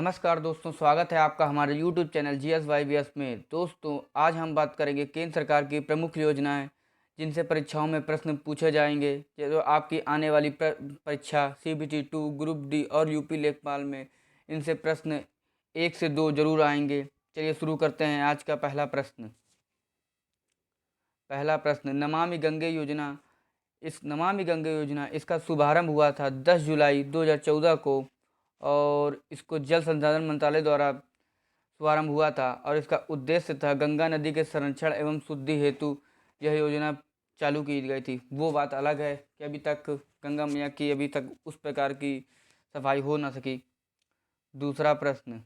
नमस्कार दोस्तों, स्वागत है आपका हमारे YouTube चैनल GSYBS में। दोस्तों, आज हम बात करेंगे केंद्र सरकार की प्रमुख योजनाएं जिनसे परीक्षाओं में प्रश्न पूछे जाएंगे। जो आपकी आने वाली परीक्षा CBT 2, ग्रुप डी और यूपी लेखपाल में इनसे प्रश्न 1 से 2 जरूर आएंगे। चलिए शुरू करते हैं आज का पहला प्रश्न। नमामि गंगे योजना। इस नमामि गंगे योजना इसका शुभारंभ हुआ था 10 जुलाई 2014 को और इसको जल संसाधन मंत्रालय द्वारा शुभारंभ हुआ था और इसका उद्देश्य था गंगा नदी के संरक्षण एवं शुद्धि हेतु यह योजना चालू की गई थी। वो बात अलग है कि अभी तक गंगा मैया की अभी तक उस प्रकार की सफाई हो ना सकी। दूसरा प्रश्न,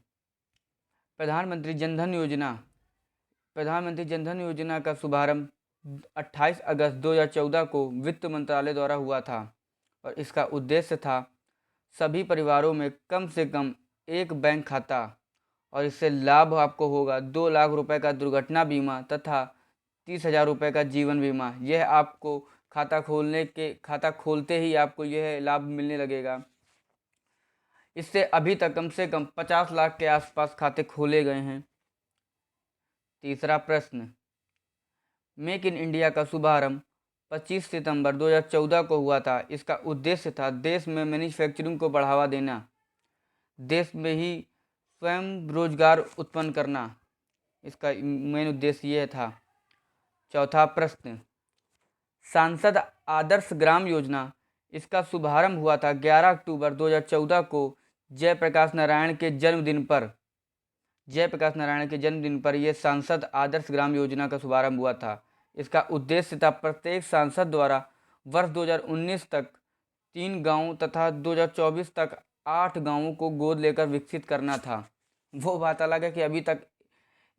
प्रधानमंत्री जनधन योजना का शुभारंभ 28 अगस्त 2014 को वित्त मंत्रालय द्वारा हुआ था और इसका उद्देश्य था सभी परिवारों में कम से कम एक बैंक खाता और इससे लाभ आपको होगा 2 लाख रुपए का दुर्घटना बीमा तथा 30,000 रुपये का जीवन बीमा। यह आपको खाता खोलते ही आपको यह लाभ मिलने लगेगा। इससे अभी तक कम से कम 50 लाख के आसपास खाते खोले गए हैं। तीसरा प्रश्न, मेक इन इंडिया का शुभारंभ 25 सितंबर 2014 को हुआ था। इसका उद्देश्य था देश में मैन्युफैक्चरिंग को बढ़ावा देना, देश में ही स्वयं रोजगार उत्पन्न करना। इसका मेन उद्देश्य यह था। चौथा प्रश्न, सांसद आदर्श ग्राम योजना इसका शुभारंभ हुआ था 11 अक्टूबर 2014 को जयप्रकाश नारायण के जन्मदिन पर यह सांसद आदर्श ग्राम योजना का शुभारंभ हुआ था। इसका उद्देश्य था प्रत्येक सांसद द्वारा वर्ष 2019 तक 3 गांवों तथा 2024 तक 8 गांवों को गोद लेकर विकसित करना था। वो बात अलग है कि अभी तक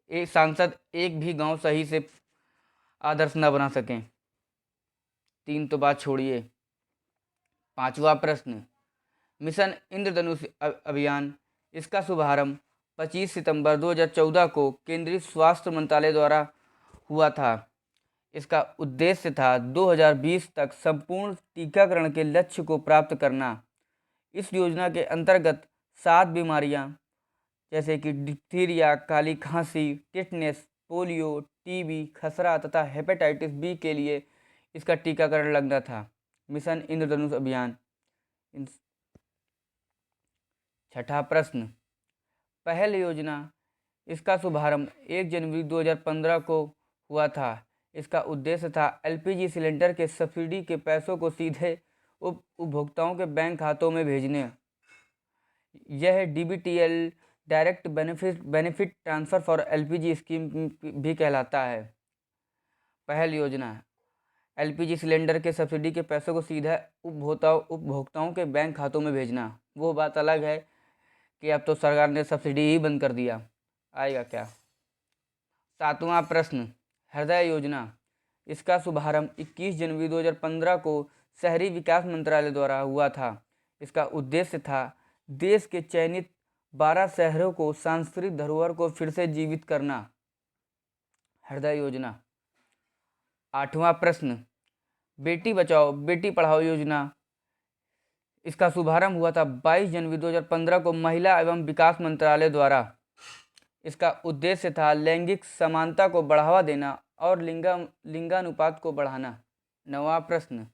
एक सांसद एक भी गांव सही से आदर्श न बना सकें। 3 तो बात छोड़िए। पांचवा प्रश्न, मिशन इंद्रधनुष अभियान इसका शुभारंभ 25 सितंबर 2014 को केंद्रीय स्वास्थ्य मंत्रालय द्वारा हुआ था। इसका उद्देश्य था 2020 तक संपूर्ण टीकाकरण के लक्ष्य को प्राप्त करना। इस योजना के अंतर्गत 7 बीमारियां जैसे कि डिप्थीरिया, काली खांसी, टिटनेस, पोलियो, टीबी, खसरा तथा हेपेटाइटिस बी के लिए इसका टीकाकरण लगना था। मिशन इंद्रधनुष अभियान। छठा प्रश्न, पहल योजना इसका शुभारंभ 1 जनवरी 2015 को हुआ था। इसका उद्देश्य था LPG सिलेंडर के सब्सिडी के पैसों को सीधे उपभोक्ताओं के बैंक खातों में भेजने। यह DBTL direct benefit transfer for LPG scheme भी कहलाता है। पहल योजना LPG सिलेंडर के सब्सिडी के पैसों को सीधा उपभोक्ताओं के बैंक खातों में भेजना। वो बात अलग है कि अब तो सरकार ने सब्सिडी ही बंद कर दिया, आएगा क्या। सातवां प्रश्न, हृदय योजना इसका शुभारंभ 21 जनवरी 2015 को शहरी विकास मंत्रालय द्वारा हुआ था। इसका उद्देश्य था देश के चयनित 12 शहरों को सांस्कृतिक धरोहर को फिर से जीवित करना। हृदय योजना। आठवां प्रश्न, बेटी बचाओ बेटी पढ़ाओ योजना इसका शुभारंभ हुआ था 22 जनवरी 2015 को महिला एवं विकास मंत्रालय द्वारा। इसका उद्देश्य था लैंगिक समानता को बढ़ावा देना और लिंगानुपात को बढ़ाना। नौवां प्रश्न,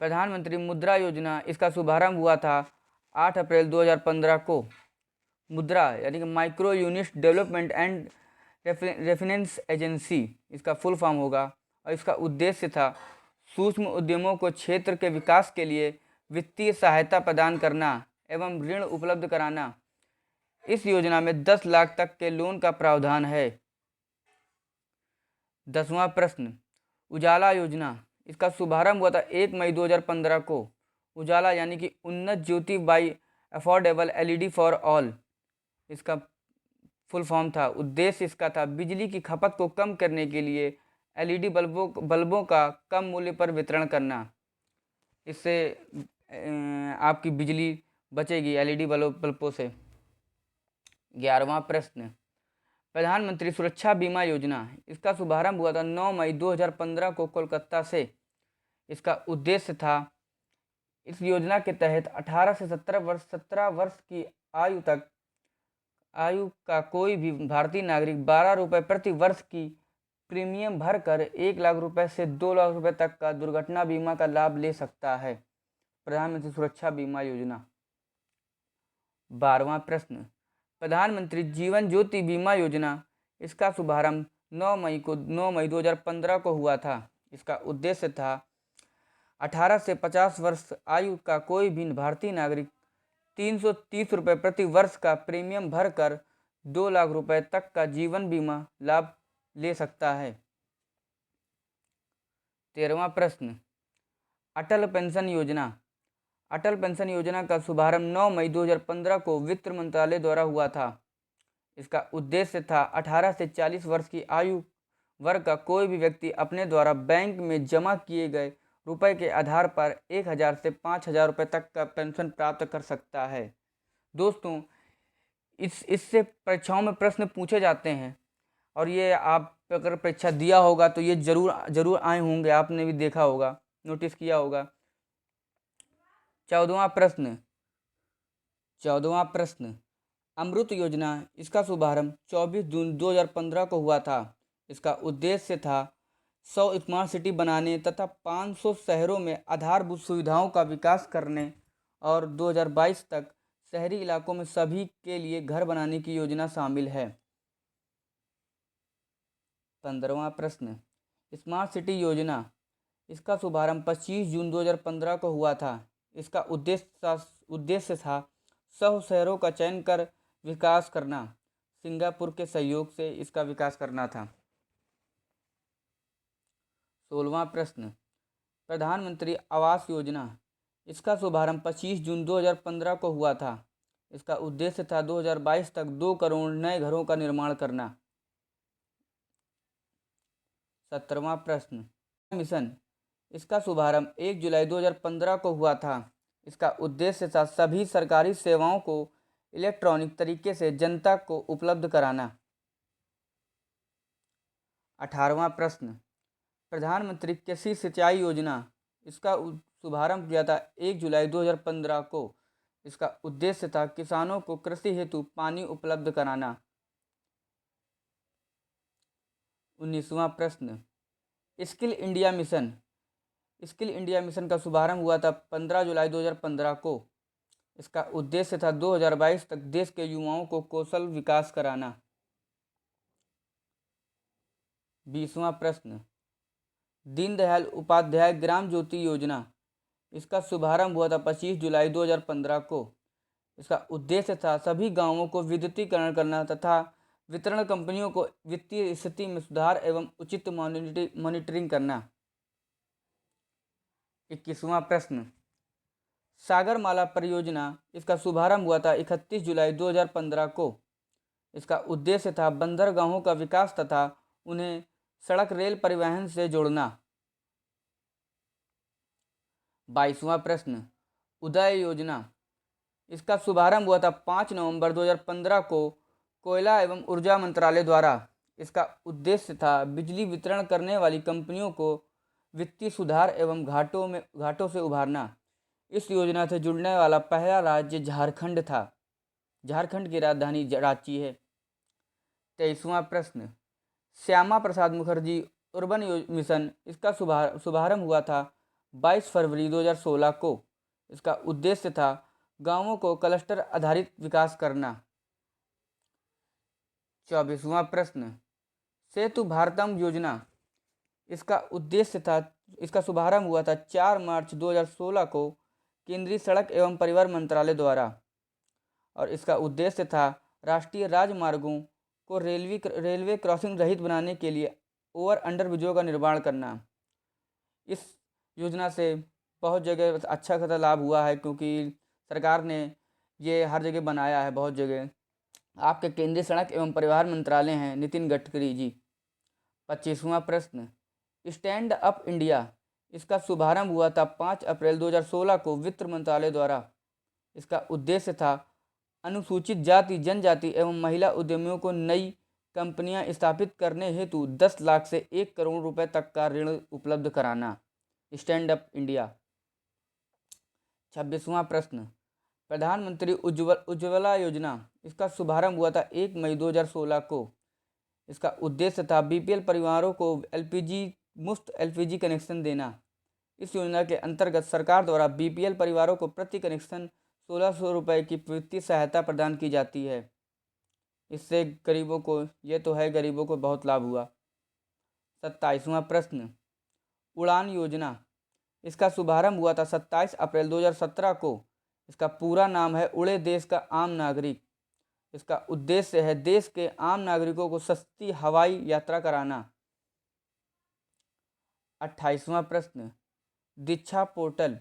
प्रधानमंत्री मुद्रा योजना इसका शुभारंभ हुआ था 8 अप्रैल 2015 को। मुद्रा यानी कि micro unit development and refinance agency इसका फुल फॉर्म होगा और इसका उद्देश्य था सूक्ष्म उद्यमों को क्षेत्र के विकास के लिए वित्तीय सहायता प्रदान करना एवं ऋण उपलब्ध कराना। इस योजना में 10 लाख तक के लोन का प्रावधान है। 10वां प्रश्न, उजाला योजना इसका शुभारंभ हुआ था 1 मई 2015 को। उजाला यानी कि Unnat Jyoti by affordable LED for all इसका फुल फॉर्म था। उद्देश्य इसका था बिजली की खपत को कम करने के लिए LED बल्बों का कम मूल्य पर वितरण करना। इससे आपकी बिजली बचेगी LED बल्बों से। 11वां प्रश्न, प्रधानमंत्री सुरक्षा बीमा योजना इसका शुभारंभ हुआ था 9 मई 2015 को कोलकाता से। इसका उद्देश्य था इस योजना के तहत 18 से 17 वर्ष की आयु तक आयु का कोई भी भारतीय नागरिक 12 रुपये प्रति वर्ष की प्रीमियम भरकर 1 लाख रुपए से 2 लाख रुपए तक का दुर्घटना बीमा का लाभ ले सकता है। प्रधानमंत्री सुरक्षा बीमा योजना। 12वां प्रश्न, प्रधानमंत्री जीवन ज्योति बीमा योजना, इसका शुभारंभ 9 मई 2015 को हुआ था। इसका उद्देश्य था 18 से 50 वर्ष आयु का कोई भी भारतीय नागरिक 330 रुपये प्रति वर्ष का प्रीमियम भरकर 2 लाख रुपए तक का जीवन बीमा लाभ ले सकता है। 13वां प्रश्न, अटल पेंशन योजना। अटल पेंशन योजना का शुभारंभ 9 मई 2015 को वित्त मंत्रालय द्वारा हुआ था। इसका उद्देश्य था 18 से 40 वर्ष की आयु वर्ग का कोई भी व्यक्ति अपने द्वारा बैंक में जमा किए गए रुपए के आधार पर 1000 से 5000 रुपये तक का पेंशन प्राप्त कर सकता है। दोस्तों, इससे परीक्षाओं में प्रश्न पूछे जाते हैं और ये आप अगर परीक्षा दिया होगा तो ये जरूर आए होंगे, आपने भी देखा होगा, नोटिस किया होगा। 14वां प्रश्न, अमृत योजना, इसका शुभारंभ 24 जून 2015 को हुआ था। इसका उद्देश्य था 100 स्मार्ट सिटी बनाने तथा 500 शहरों में आधारभूत सुविधाओं का विकास करने और 2022 तक शहरी इलाकों में सभी के लिए घर बनाने की योजना शामिल है। 15वां प्रश्न, स्मार्ट सिटी योजना, इसका शुभारंभ 25 जून 2015 को हुआ था। इसका उद्देश्य था 100 शहरों का चयन कर विकास करना। सिंगापुर के सहयोग से इसका विकास करना था। 16वां प्रश्न, प्रधानमंत्री आवास योजना, इसका शुभारंभ 25 जून 2015 को हुआ था। इसका उद्देश्य था 2022 तक 2 करोड़ नए घरों का निर्माण करना। 17वां प्रश्न, मिशन, इसका शुभारंभ 1 जुलाई 2015 को हुआ था। इसका उद्देश्य था सभी सरकारी सेवाओं को इलेक्ट्रॉनिक तरीके से जनता को उपलब्ध कराना। 18वां प्रश्न, प्रधानमंत्री कृषि सिंचाई योजना, इसका शुभारंभ किया था 1 जुलाई 2015 को। इसका उद्देश्य था किसानों को कृषि हेतु पानी उपलब्ध कराना। 19वां प्रश्न, skill India mission, skill India mission का शुभारंभ हुआ था 15 जुलाई 2015 को। इसका उद्देश्य था 2022 तक देश के युवाओं को कौशल विकास कराना। 20वां प्रश्न, दीनदयाल उपाध्याय ग्राम ज्योति योजना, इसका शुभारंभ हुआ था 25 जुलाई 2015 को। इसका उद्देश्य था सभी गांवों को विद्युतीकरण करना तथा वितरण कंपनियों को वित्तीय स्थिति में सुधार एवं उचित मॉनिटरिंग करना। 21वां प्रश्न, सागरमाला परियोजना, इसका शुभारंभ हुआ था 31 जुलाई 2015 को। इसका उद्देश्य था बंदरगाहों का विकास तथा उन्हें सड़क रेल परिवहन से जोड़ना। 22वां प्रश्न, उदय योजना, इसका शुभारंभ हुआ था 5 नवंबर 2015 को कोयला एवं ऊर्जा मंत्रालय द्वारा। इसका उद्देश्य था बिजली वितरण करने वाली कंपनियों को वित्तीय सुधार एवं घाटों से उभारना। इस योजना से जुड़ने वाला पहला राज्य झारखंड था। झारखंड की राजधानी रांची है। 23वां प्रश्न, श्यामा प्रसाद मुखर्जी अर्बन मिशन, इसका शुभारंभ हुआ था 22 फरवरी 2016 को। इसका उद्देश्य था गांवों को क्लस्टर आधारित विकास करना। 24वां प्रश्न, सेतु भारतम योजना, इसका शुभारंभ हुआ था 4 मार्च 2016 को केंद्रीय सड़क एवं परिवहन मंत्रालय द्वारा और इसका उद्देश्य था राष्ट्रीय राजमार्गों को रेलवे क्रॉसिंग रहित बनाने के लिए ओवर अंडर ब्रिजों का निर्माण करना। इस योजना से बहुत जगह अच्छा खासा लाभ हुआ है क्योंकि सरकार ने ये हर जगह बनाया है। बहुत जगह आपके केंद्रीय सड़क एवं परिवहन मंत्रालय हैं नितिन गडकरी जी। 25वां प्रश्न, स्टैंड अप इंडिया, इसका शुभारंभ हुआ था 5 अप्रैल 2016 को वित्त मंत्रालय द्वारा। इसका उद्देश्य था अनुसूचित जाति जनजाति एवं महिला उद्यमियों को नई कंपनियां स्थापित करने हेतु 10 लाख से 1 करोड़ रुपए तक का ऋण उपलब्ध कराना। Stand up India. 26वां प्रश्न, प्रधानमंत्री उज्ज्वला योजना, इसका शुभारंभ हुआ था 1 मई 2016 को। इसका उद्देश्य था बीपीएल परिवारों को मुफ्त एलपीजी कनेक्शन देना। इस योजना के अंतर्गत सरकार द्वारा बीपीएल परिवारों को प्रति कनेक्शन 1600 रुपये की वित्तीय सहायता प्रदान की जाती है। इससे गरीबों को, ये तो है, गरीबों को बहुत लाभ हुआ। 27वां प्रश्न, उड़ान योजना, इसका शुभारंभ हुआ था 27 अप्रैल 2017 को। इसका पूरा नाम है उड़े देश का आम नागरिक। इसका उद्देश्य है देश के आम नागरिकों को सस्ती हवाई यात्रा कराना। 28वां प्रश्न, दीक्षा पोर्टल,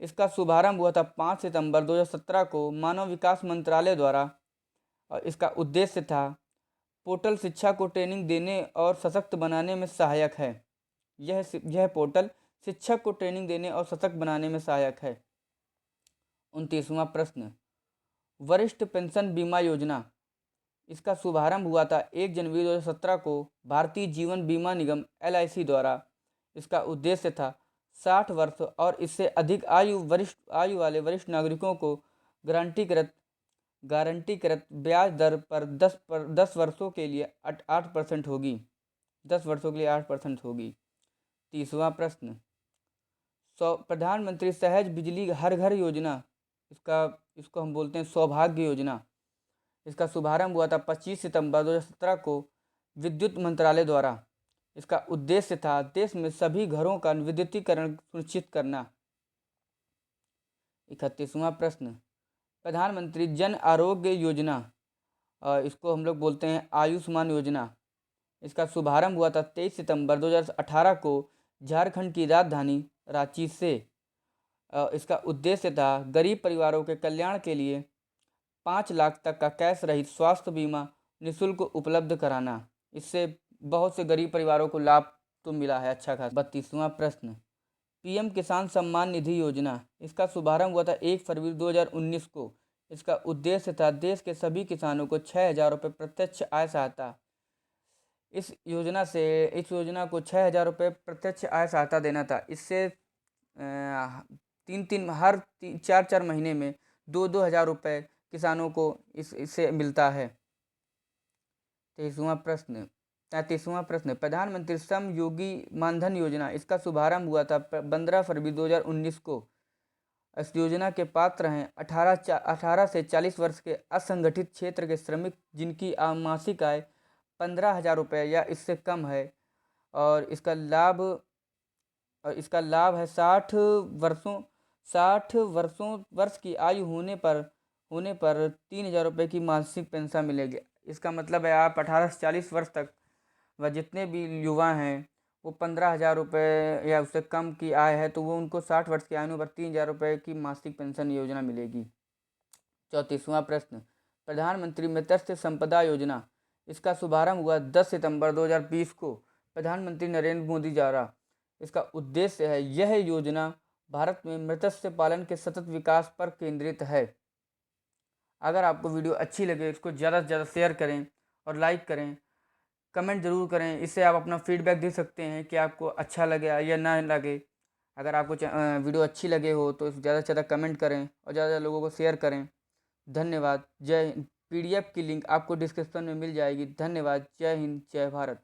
इसका शुभारंभ हुआ था 5 सितंबर 2017 को मानव विकास मंत्रालय द्वारा। और इसका उद्देश्य था पोर्टल शिक्षा को ट्रेनिंग देने और सशक्त बनाने में सहायक है। यह पोर्टल शिक्षक को ट्रेनिंग देने और सशक्त बनाने में सहायक है। 29वां प्रश्न, वरिष्ठ पेंशन बीमा योजना, इसका शुभारंभ हुआ था 1 जनवरी 2017 को भारतीय जीवन बीमा निगम LIC द्वारा। इसका उद्देश्य था 60 वर्ष और इससे अधिक आयु वाले वरिष्ठ नागरिकों को गारंटीकृत ब्याज दर पर 10 वर्षों के लिए 8% होगी। 10 वर्षों के लिए 8% होगी। 30वां प्रश्न, प्रधानमंत्री सहज बिजली हर घर योजना, इसको हम बोलते हैं सौभाग्य योजना। इसका शुभारंभ हुआ था 25 सितंबर 2017 को विद्युत मंत्रालय द्वारा। इसका उद्देश्य था देश में सभी घरों का विद्युतीकरण सुनिश्चित करना। 31वां प्रश्न, प्रधानमंत्री जन आरोग्य योजना, इसको हम लोग बोलते हैं आयुष्मान योजना। इसका शुभारंभ हुआ था 23 सितंबर 2018 को झारखंड की राजधानी रांची से। इसका उद्देश्य था गरीब परिवारों के कल्याण के लिए 5 लाख तक का कैश रहित स्वास्थ्य बीमा निःशुल्क उपलब्ध कराना। इससे बहुत से गरीब परिवारों को लाभ तो मिला है अच्छा खासा। 32वां प्रश्न, पीएम किसान सम्मान निधि योजना, इसका शुभारंभ हुआ था 1 फरवरी 2019 को। इसका उद्देश्य था देश के सभी किसानों को 6000 रुपये प्रत्यक्ष आय सहायता। इस योजना को 6000 रुपये प्रत्यक्ष आय सहायता देना था। इससे हर 4 महीने में 2 हज़ार रुपये किसानों को इससे मिलता है। 33वां प्रश्न, प्रधानमंत्री श्रम योगी मानधन योजना, इसका शुभारंभ हुआ था 15 फरवरी 2019 को। इस योजना के पात्र हैं 18 से 40 वर्ष के असंगठित क्षेत्र के श्रमिक जिनकी मासिक आय 15,000 रुपये या इससे कम है। और इसका लाभ है 60 वर्ष की आयु होने पर 3,000 रुपये की मासिक पेंशन मिलेगी। इसका मतलब है आप 18 से 40 वर्ष तक व जितने भी युवा हैं वो 15,000 रुपये या उससे कम की आय है तो वो उनको 60 वर्ष की आयु पर 3,000 रुपये की मासिक पेंशन योजना मिलेगी। 34वां प्रश्न, प्रधानमंत्री मत्स्य संपदा योजना, इसका शुभारंभ हुआ 10 सितंबर 2020 को प्रधानमंत्री नरेंद्र मोदी द्वारा। इसका उद्देश्य है, यह योजना भारत में मत्स्य पालन के सतत विकास पर केंद्रित है। अगर आपको वीडियो अच्छी लगे इसको ज़्यादा से ज़्यादा शेयर करें और लाइक करें, कमेंट ज़रूर करें। इससे आप अपना फीडबैक दे सकते हैं कि आपको अच्छा लगे या ना लगे। अगर आपको वीडियो अच्छी लगे हो तो ज़्यादा से ज़्यादा कमेंट करें और ज़्यादा लोगों को शेयर करें। धन्यवाद। जय हिंद। PDF की लिंक आपको डिस्क्रिप्शन में मिल जाएगी। धन्यवाद। जय हिंद, जय भारत।